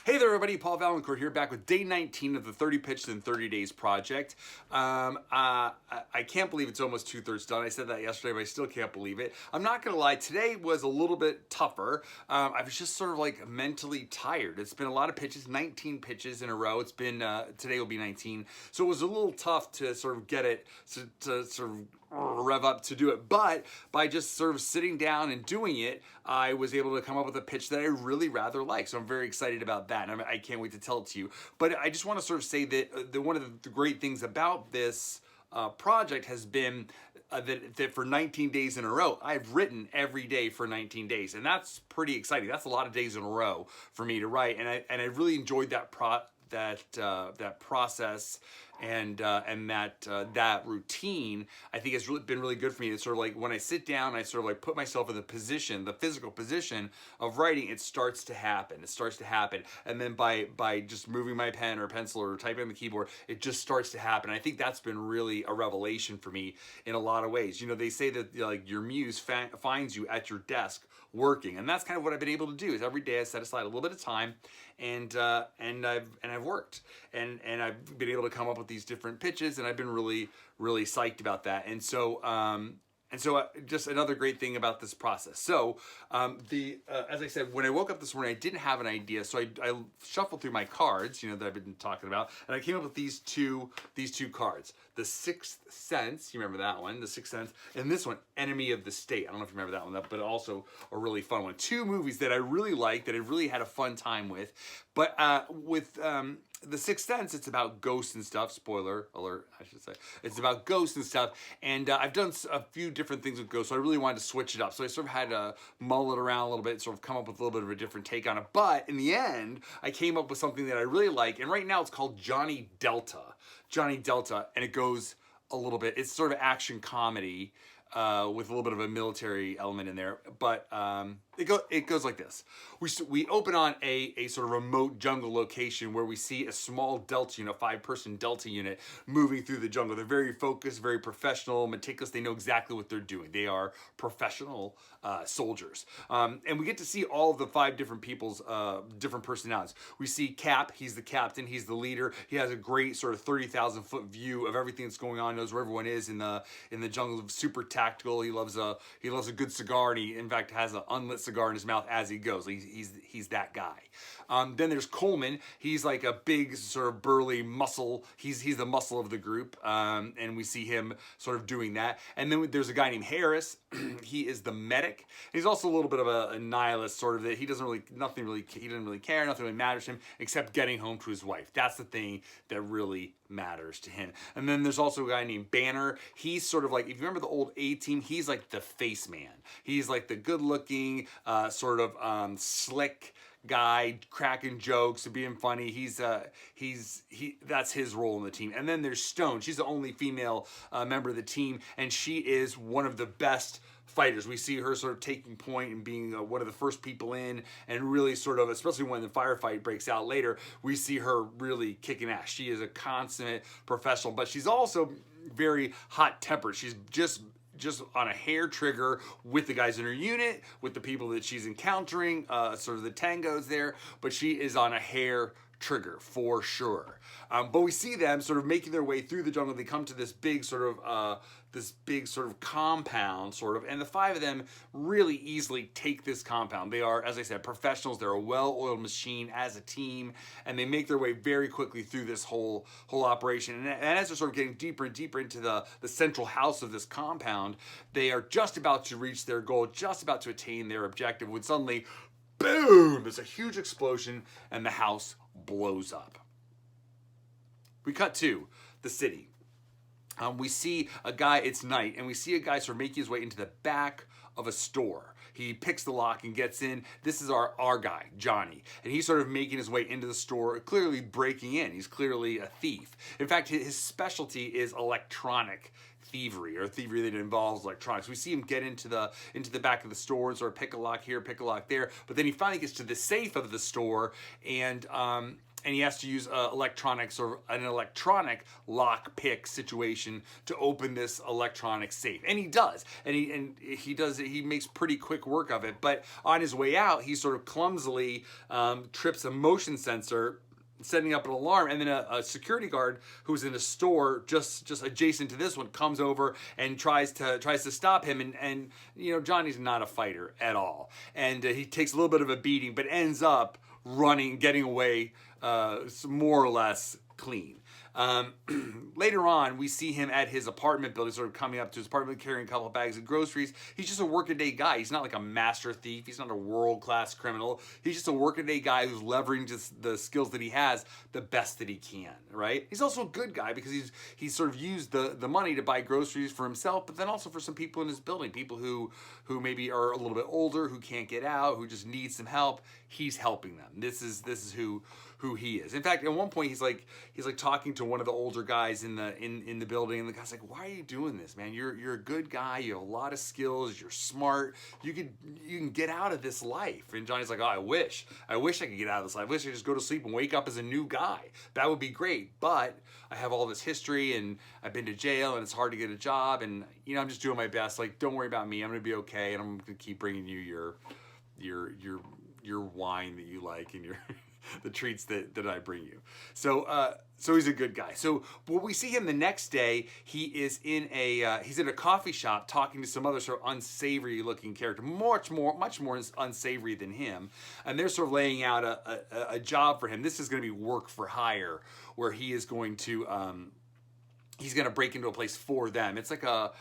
Hey there, everybody. Paul Vaillancourt here, back with day 19 of the 30 Pitches in 30 Days project. I can't believe it's almost two-thirds done. I said that yesterday, but I still can't believe it. I'm not going to lie. Today was a little bit tougher. I was just sort of like mentally tired. It's been a lot of pitches, 19 pitches in a row. It's been, today will be 19. So it was a little tough to sort of get it, to sort of rev up to do it, but by just sort of sitting down and doing it, I was able to come up with a pitch that I really rather like. So I'm very excited about that, and I can't wait to tell it to you. But I just want to sort of say that one of the great things about this project has been that for 19 days in a row, I've written every day for 19 days, and that's pretty exciting. That's a lot of days in a row for me to write, and I really enjoyed that process and that routine. I think has really been really good for me. It's sort of like when I sit down, I sort of like put myself in the position, the physical position of writing. It starts to happen. It starts to happen, and then by just moving my pen or pencil or typing on the keyboard, it just starts to happen. I think that's been really a revelation for me in a lot of ways. You know, they say that like your muse finds you at your desk working, and that's kind of what I've been able to do. Is every day I set aside a little bit of time, and I've worked, and I've been able to come up with these different pitches, and I've been really psyched about that. And so just another great thing about this process. So as I said, when I woke up this morning, I didn't have an idea, so I shuffled through my cards, you know, that I've been talking about, and I came up with these two cards. The Sixth Sense, you remember that one, The Sixth Sense, and this one, Enemy of the State. I don't know if you remember that one, but also a really fun one. Two movies that I really liked, that I really had a fun time with. But with The Sixth Sense, it's about ghosts and stuff. Spoiler alert, I should say. It's about ghosts and stuff, and I've done a few different things with ghosts, so I really wanted to switch it up. So I sort of had to mull it around a little bit, sort of come up with a little bit of a different take on it. But in the end, I came up with something that I really like, and right now it's called Johnny Delta. Johnny Delta, and it goes a little bit, it's sort of action comedy with a little bit of a military element in there, but it goes like this. We open on a sort of remote jungle location where we see a small Delta unit, 5-person Delta unit, moving through the jungle. They're very focused, very professional, meticulous. They know exactly what they're doing. They are professional soldiers. And we get to see all of the 5 different people's different personalities. We see Cap, he's the captain, he's the leader. He has a great sort of 30,000-foot view of everything that's going on, knows where everyone is in the jungle, super tactical. He loves a good cigar, and he in fact has an unlit cigar in his mouth as he goes. He's that guy. Then there's Coleman. He's like a big sort of burly muscle. He's the muscle of the group, and we see him sort of doing that. And then there's a guy named Harris. He is the medic. He's also a little bit of a nihilist, sort of, that he doesn't really care, nothing really matters to him except getting home to his wife. That's the thing that really matters to him. And then there's also a guy named Banner. He's sort of like, if you remember the old A-Team, he's like the face man. He's like the good-looking, sort of slick guy, cracking jokes and being funny. That's his role in the team. And then there's Stone. She's the only female member of the team, and she is one of the best fighters. We see her sort of taking point and being one of the first people in, and really sort of, especially when the firefight breaks out later, we see her really kicking ass. She is a consummate professional, but she's also very hot-tempered. She's just on a hair trigger with the guys in her unit, with the people that she's encountering, sort of the tangos there, but she is on a hair trigger for sure. But we see them sort of making their way through the jungle. They come to this big sort of compound, sort of, and the 5 of them really easily take this compound. They are, as I said, professionals. They're a well-oiled machine as a team, and they make their way very quickly through this whole operation. And as they're sort of getting deeper and deeper into the central house of this compound, they are just about to reach their goal, just about to attain their objective, when suddenly, boom, there's a huge explosion, and the house blows up. We cut to the city. We see a guy, it's night, and we see a guy sort of making his way into the back of a store. He picks the lock and gets in. This is our guy, Johnny. And he's sort of making his way into the store, clearly breaking in. He's clearly a thief. In fact, his specialty is electronic thievery, or thievery that involves electronics. We see him get into the back of the store and sort of pick a lock here, pick a lock there, but then he finally gets to the safe of the store, and and he has to use electronics or an electronic lock pick situation to open this electronic safe, and he does, and he makes pretty quick work of it. But on his way out, he sort of clumsily trips a motion sensor, setting up an alarm, and then a security guard who's in a store just adjacent to this one comes over and tries to stop him, and you know, Johnny's not a fighter at all, and he takes a little bit of a beating, but ends up getting away more or less clean. Later on, we see him at his apartment building, sort of coming up to his apartment, carrying a couple of bags of groceries. He's just a workaday guy. He's not like a master thief. He's not a world-class criminal. He's just a workaday guy who's leveraging just the skills that he has the best that he can, right? He's also a good guy because he's sort of used the money to buy groceries for himself, but then also for some people in his building, people who maybe are a little bit older, who can't get out, who just need some help. He's helping them. This is who he is. In fact, at one point he's like talking to one of the older guys in the building, and the guy's like, "Why are you doing this, man? You're a good guy. You have a lot of skills. You're smart. You can get out of this life." And Johnny's like, "Oh, I wish I could get out of this life. I wish I could just go to sleep and wake up as a new guy. That would be great. But I have all this history, and I've been to jail, and it's hard to get a job, and you know, I'm just doing my best. Like, don't worry about me. I'm gonna be okay, and I'm gonna keep bringing you your wine that you like, and your the treats that I bring you." So he's a good guy. So when we see him the next day, he is he's in a coffee shop talking to some other sort of unsavory looking character, much more unsavory than him, and they're sort of laying out a job for him. This is going to be work for hire, where he is going to he's going to break into a place for them. It's like a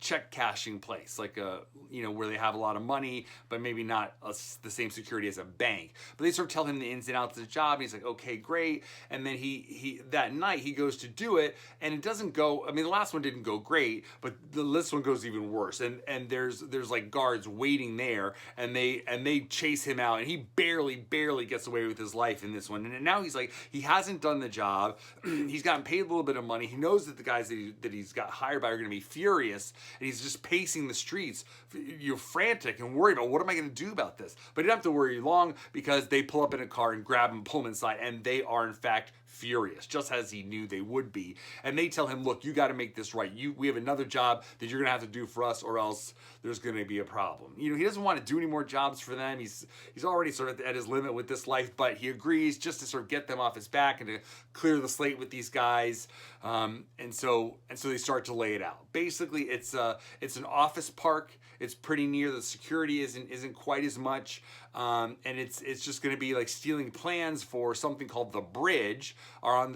check cashing place, like where they have a lot of money, but maybe not the same security as a bank. But they sort of tell him the ins and outs of the job, and he's like, okay, great. And then he that night he goes to do it, and it doesn't go. I mean, the last one didn't go great, but this one goes even worse. And there's like guards waiting there, and they chase him out, and he barely gets away with his life in this one. And now he's like, he hasn't done the job. He's gotten paid a little bit of money. He knows that the guys that he's got hired by are going to be furious. And he's just pacing the streets, you're frantic and worried about, what am I going to do about this? But you don't have to worry long, because they pull up in a car and grab him, pull him inside, and they are in fact furious, just as he knew they would be. And they tell him, look, you got to make this right. We have another job that you're going to have to do for us, or else there's going to be a problem. You know, he doesn't want to do any more jobs for them. He's already sort of at his limit with this life, but he agrees just to sort of get them off his back and to clear the slate with these guys. And so they start to lay it out. Basically, it's an office park. It's pretty near. The security isn't quite as much. And it's just going to be like stealing plans for something called the Bridge. Are on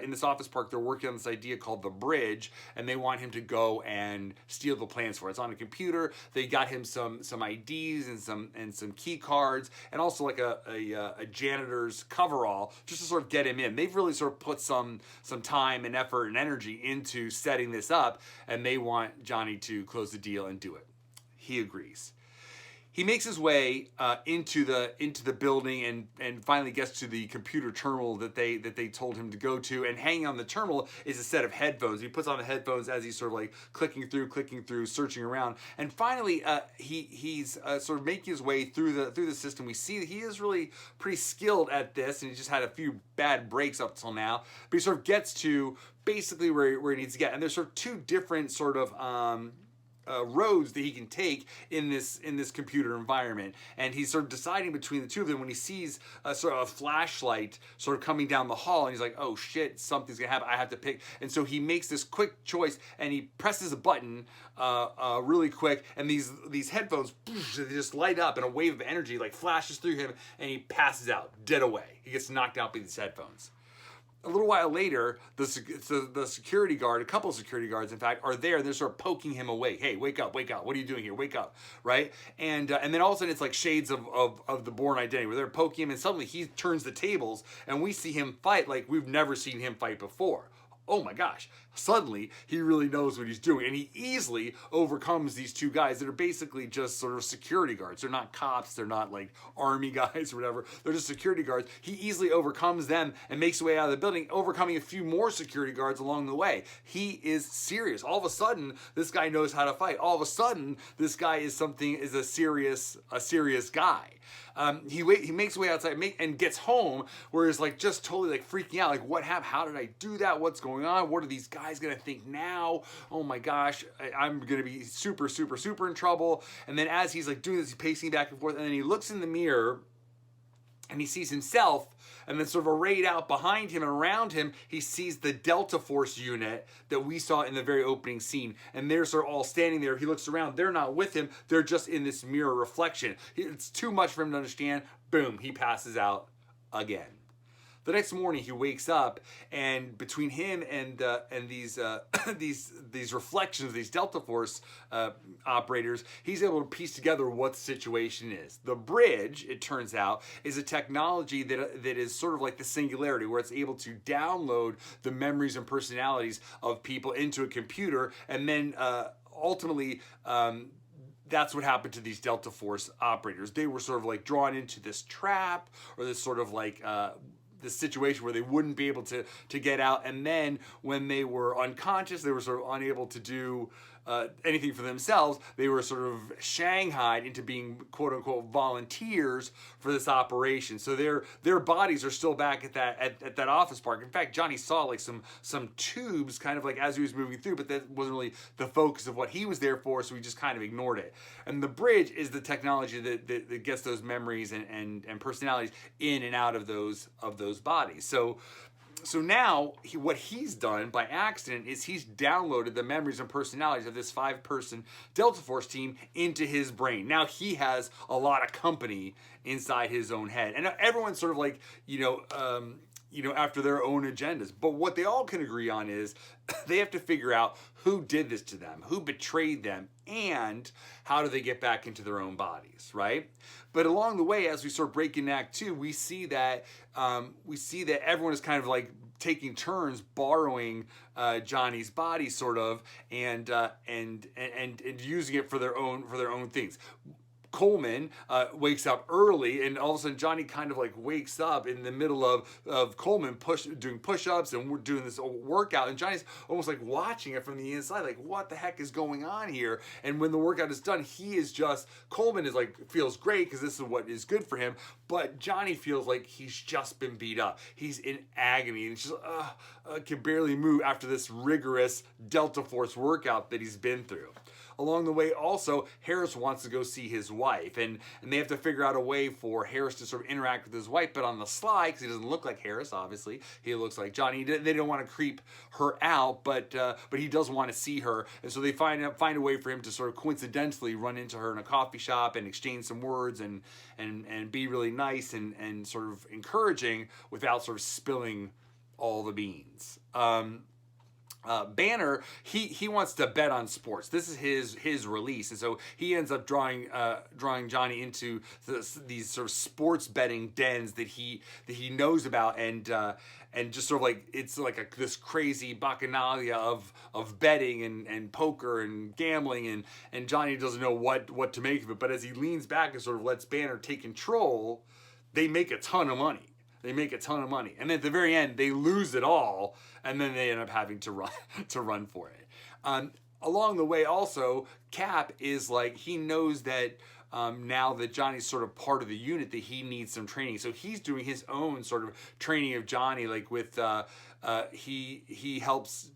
in this office park, they're working on this idea called the Bridge, and they want him to go and steal the plans for it. It's on a computer. They got him some IDs and some key cards, and also like a janitor's coverall, just to sort of get him in. They've really sort of put some time and effort and energy into setting this up, and they want Johnny to close the deal and do it. He agrees. He makes his way into the building and finally gets to the computer terminal that they told him to go to. And hanging on the terminal is a set of headphones. He puts on the headphones as he's sort of like clicking through, searching around. And finally, he's sort of making his way through the system. We see that he is really pretty skilled at this, and he just had a few bad breaks up till now. But he sort of gets to basically where he needs to get. And there's sort of two different sort of roads that he can take in this computer environment, and he's sort of deciding between the two of them when he sees a sort of a flashlight sort of coming down the hall, and he's like, oh shit, something's gonna happen, I have to pick. And so he makes this quick choice, and he presses a button really quick, and these headphones, they just light up, and a wave of energy like flashes through him, and he passes out dead away. He gets knocked out by these headphones. A little while later, the security guard, a couple of security guards, in fact, are there, and they're sort of poking him awake. Hey, wake up, what are you doing here? Wake up, right? And then all of a sudden, it's like shades of the Bourne Identity, where they're poking him, and suddenly he turns the tables, and we see him fight like we've never seen him fight before. oh my gosh, suddenly he really knows what he's doing. And he easily overcomes these two guys that are basically just sort of security guards. They're not cops, they're not like army guys or whatever. They're just security guards. He easily overcomes them and makes his way out of the building, overcoming a few more security guards along the way. He is serious. All of a sudden, this guy knows how to fight. All of a sudden, this guy is a serious guy. He makes his way outside and gets home where he's like just totally like freaking out. Like, what happened? How did I do that? What's going on? What are these guys gonna think now? Oh my gosh, I'm gonna be super, super, super in trouble. And then as he's like doing this, he's pacing back and forth, and then he looks in the mirror and he sees himself, and then sort of arrayed out behind him and around him, he sees the Delta Force unit that we saw in the very opening scene. And they're sort of all standing there. He looks around. They're not with him. They're just in this mirror reflection. It's too much for him to understand. Boom, he passes out again. The next morning he wakes up, and between him and these these reflections, these Delta Force operators, he's able to piece together what the situation is. The bridge, it turns out, is a technology that is sort of like the singularity, where it's able to download the memories and personalities of people into a computer, and then ultimately that's what happened to these Delta Force operators. They were sort of like drawn into this trap, or this sort of like this situation where they wouldn't be able to get out, and then when they were unconscious, they were sort of unable to do anything for themselves. They were sort of shanghaied into being quote unquote volunteers for this operation. So their bodies are still back at that office park. In fact, Johnny saw like some tubes kind of like as he was moving through, but that wasn't really the focus of what he was there for, so he just kind of ignored it. And the bridge is the technology that gets those memories and personalities in and out of those bodies. So now, what he's done by accident is he's downloaded the memories and personalities of this 5-person Delta Force team into his brain. Now he has a lot of company inside his own head. And everyone's sort of like, after their own agendas. But what they all can agree on is they have to figure out who did this to them, who betrayed them, and how do they get back into their own bodies, right? But along the way, as we start breaking Act 2, we see that everyone is kind of like taking turns borrowing Johnny's body, sort of, and using it for their own things. Coleman wakes up early, and all of a sudden Johnny kind of like wakes up in the middle of Coleman doing push-ups, and we're doing this workout, and Johnny's almost like watching it from the inside, like, what the heck is going on here? And when the workout is done, Coleman is like, feels great because this is what is good for him, but Johnny feels like he's just been beat up. He's in agony, and he's just can barely move after this rigorous Delta Force workout that he's been through. Along the way, also, Harris wants to go see his wife, and they have to figure out a way for Harris to sort of interact with his wife, but on the sly, because he doesn't look like Harris, obviously. He looks like Johnny. They don't want to creep her out, but he does want to see her, and so they find a way for him to sort of coincidentally run into her in a coffee shop and exchange some words and be really nice and sort of encouraging without sort of spilling all the beans. Banner, he wants to bet on sports. This is his release, and so he ends up drawing Johnny into these sort of sports betting dens that he knows about, and just sort of like it's like this crazy bacchanalia of betting and poker and gambling, and Johnny doesn't know what to make of it. But as he leans back and sort of lets Banner take control, they make a ton of money. And then at the very end, they lose it all, and then they end up having to run for it. Along the way, also, Cap is like, he knows that now that Johnny's sort of part of the unit, that he needs some training. So he's doing his own sort of training of Johnny, like with he helps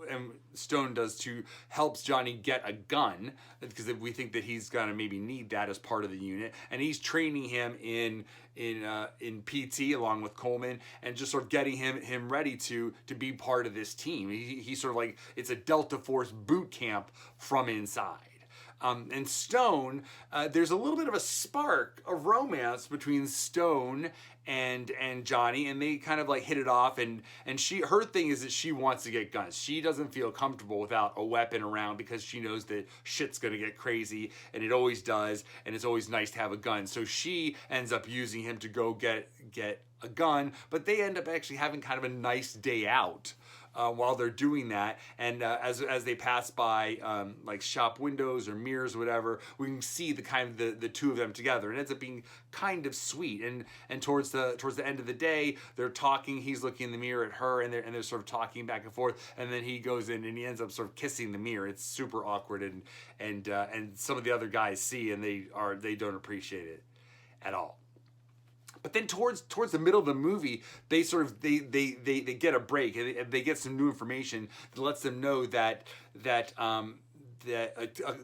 and Stone does too, helps Johnny get a gun, because we think that he's gonna maybe need that as part of the unit, and he's training him in PT along with Coleman, and just sort of getting him ready to be part of this team. He's sort of like, it's a Delta Force boot camp from inside. And Stone, there's a little bit of a spark of romance between Stone and Johnny, and they kind of like hit it off, and her thing is that she wants to get guns. She doesn't feel comfortable without a weapon around, because she knows that shit's gonna get crazy, and it always does, and it's always nice to have a gun. So she ends up using him to go get a gun, but they end up actually having kind of a nice day out. while they're doing that. And as they pass by like shop windows or mirrors or whatever, we can see the kind of the two of them together. It ends up being kind of sweet. And towards the end of the day, they're talking. He's looking in the mirror at her, and they're sort of talking back and forth. And then he goes in and he ends up sort of kissing the mirror. It's super awkward, and some of the other guys see, and they don't appreciate it at all. But then towards the middle of the movie, they get a break, and they get some new information that lets them know that a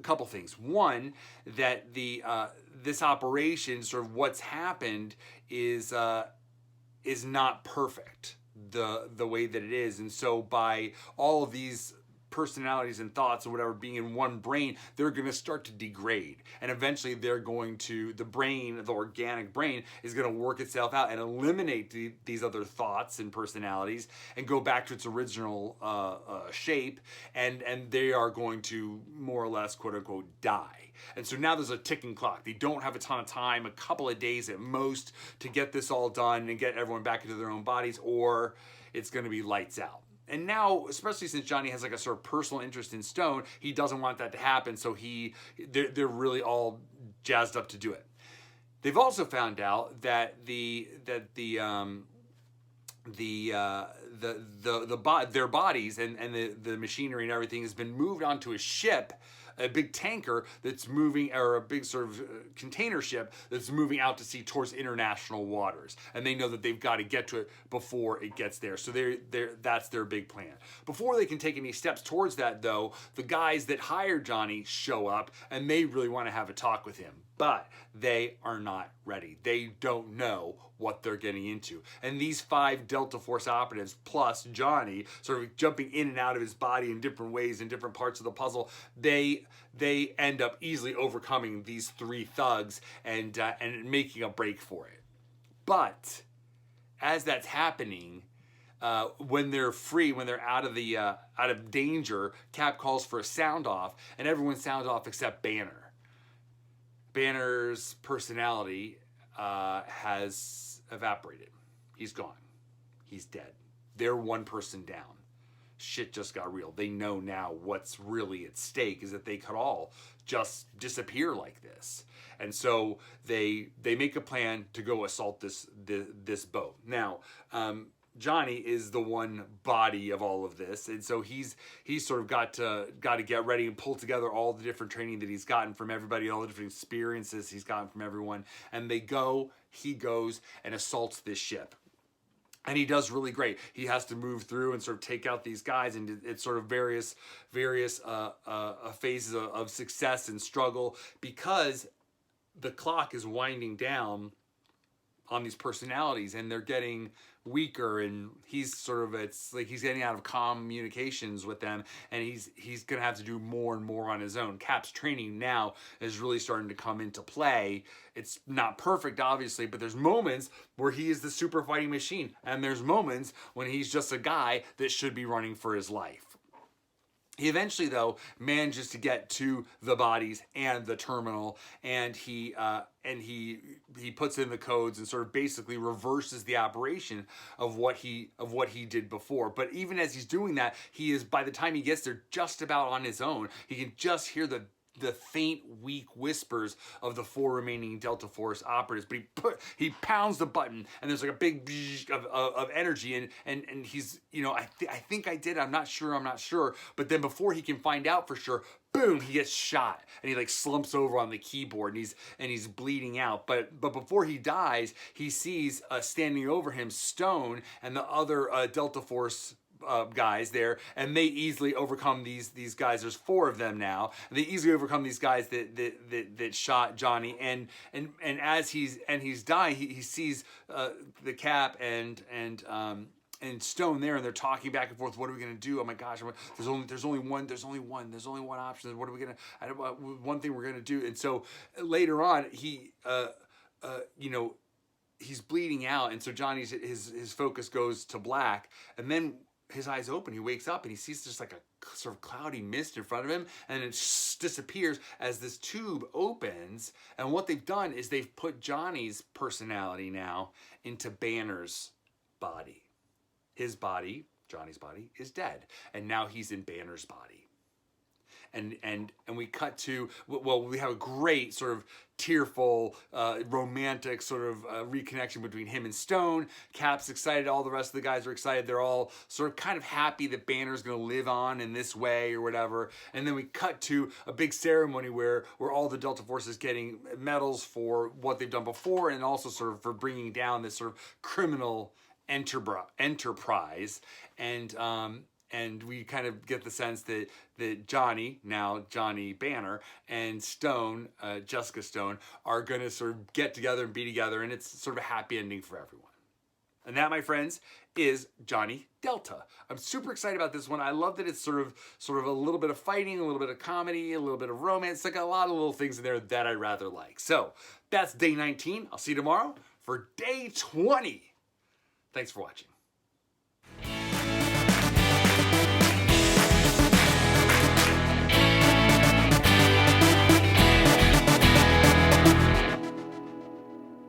couple things. One, that this operation, sort of what's happened, is not perfect the way that it is, and so by all of these personalities and thoughts or whatever being in one brain, they're going to start to degrade, and eventually the brain, the organic brain, is going to work itself out and eliminate these other thoughts and personalities and go back to its original shape, and they are going to more or less, quote unquote, die. And so now there's a ticking clock. They don't have a ton of time, a couple of days at most, to get this all done and get everyone back into their own bodies, or it's going to be lights out. And now, especially since Johnny has like a sort of personal interest in Stone, he doesn't want that to happen, so they're really all jazzed up to do it. They've also found out that their bodies and the machinery and everything has been moved onto a ship, a big tanker that's moving, or a big sort of container ship that's moving out to sea towards international waters. And they know that they've got to get to it before it gets there. So that's their big plan. Before they can take any steps towards that, though, the guys that hired Johnny show up, and they really want to have a talk with him. But they are not ready. They don't know what they're getting into. And these 5 Delta Force operatives, plus Johnny, sort of jumping in and out of his body in different ways in different parts of the puzzle, they end up easily overcoming these 3 thugs and making a break for it. But as that's happening, when they're free, when they're out of danger, Cap calls for a sound off, and everyone sounds off except Banner. Banner's personality has evaporated. He's gone. He's dead. They're one person down. Shit just got real. They know now what's really at stake is that they could all just disappear like this. And so they make a plan to go assault this boat. Now, Johnny is the one body of all of this, and so he's sort of got to get ready and pull together all the different training that he's gotten from everybody, all the different experiences he's gotten from everyone, and he goes and assaults this ship. And he does really great. He has to move through and sort of take out these guys, and it's sort of various phases of success and struggle, because the clock is winding down on these personalities, and they're getting weaker, and it's like he's getting out of communications with them, and he's gonna have to do more and more on his own. Cap's training now is really starting to come into play. It's not perfect, obviously, but there's moments where he is the super fighting machine, and there's moments when he's just a guy that should be running for his life. He eventually, though, manages to get to the bodies and the terminal, and he puts in the codes and sort of basically reverses the operation of what he did before. But even as he's doing that, by the time he gets there, just about on his own. He can just hear the faint, weak whispers of the 4 remaining Delta Force operatives, but he pounds the button, and there's like a big of energy, and he's, I think I did, I'm not sure, but then before he can find out for sure, boom, he gets shot, and he like slumps over on the keyboard, and he's bleeding out, but before he dies, he sees standing over him Stone and the other Delta Force guys there, and they easily overcome these guys. There's 4 of them now, and they easily overcome these guys that shot Johnny. And as he's dying, he sees the Cap and Stone there, and they're talking back and forth. What are we gonna do? Oh my gosh! There's only one option. What are we gonna? One thing we're gonna do. And so later on, he's bleeding out, and so Johnny's his focus goes to black, and then his eyes open, he wakes up, and he sees just like a sort of cloudy mist in front of him, and it disappears as this tube opens. And what they've done is they've put Johnny's personality now into Banner's body. His body Johnny's body is dead, and now he's in Banner's body. And we cut to, well, we have a great sort of tearful, romantic sort of reconnection between him and Stone. Cap's excited, all the rest of the guys are excited. They're all sort of kind of happy that Banner's gonna live on in this way or whatever. And then we cut to a big ceremony where all the Delta Force is getting medals for what they've done before, and also sort of for bringing down this sort of criminal enterprise. And we kind of get the sense that Johnny, now Johnny Banner, and Stone, Jessica Stone, are going to sort of get together and be together, and it's sort of a happy ending for everyone. And that, my friends, is Johnny Delta. I'm super excited about this one. I love that it's sort of a little bit of fighting, a little bit of comedy, a little bit of romance, like a lot of little things in there that I rather like. So that's day 19. I'll see you tomorrow for day 20. Thanks for watching.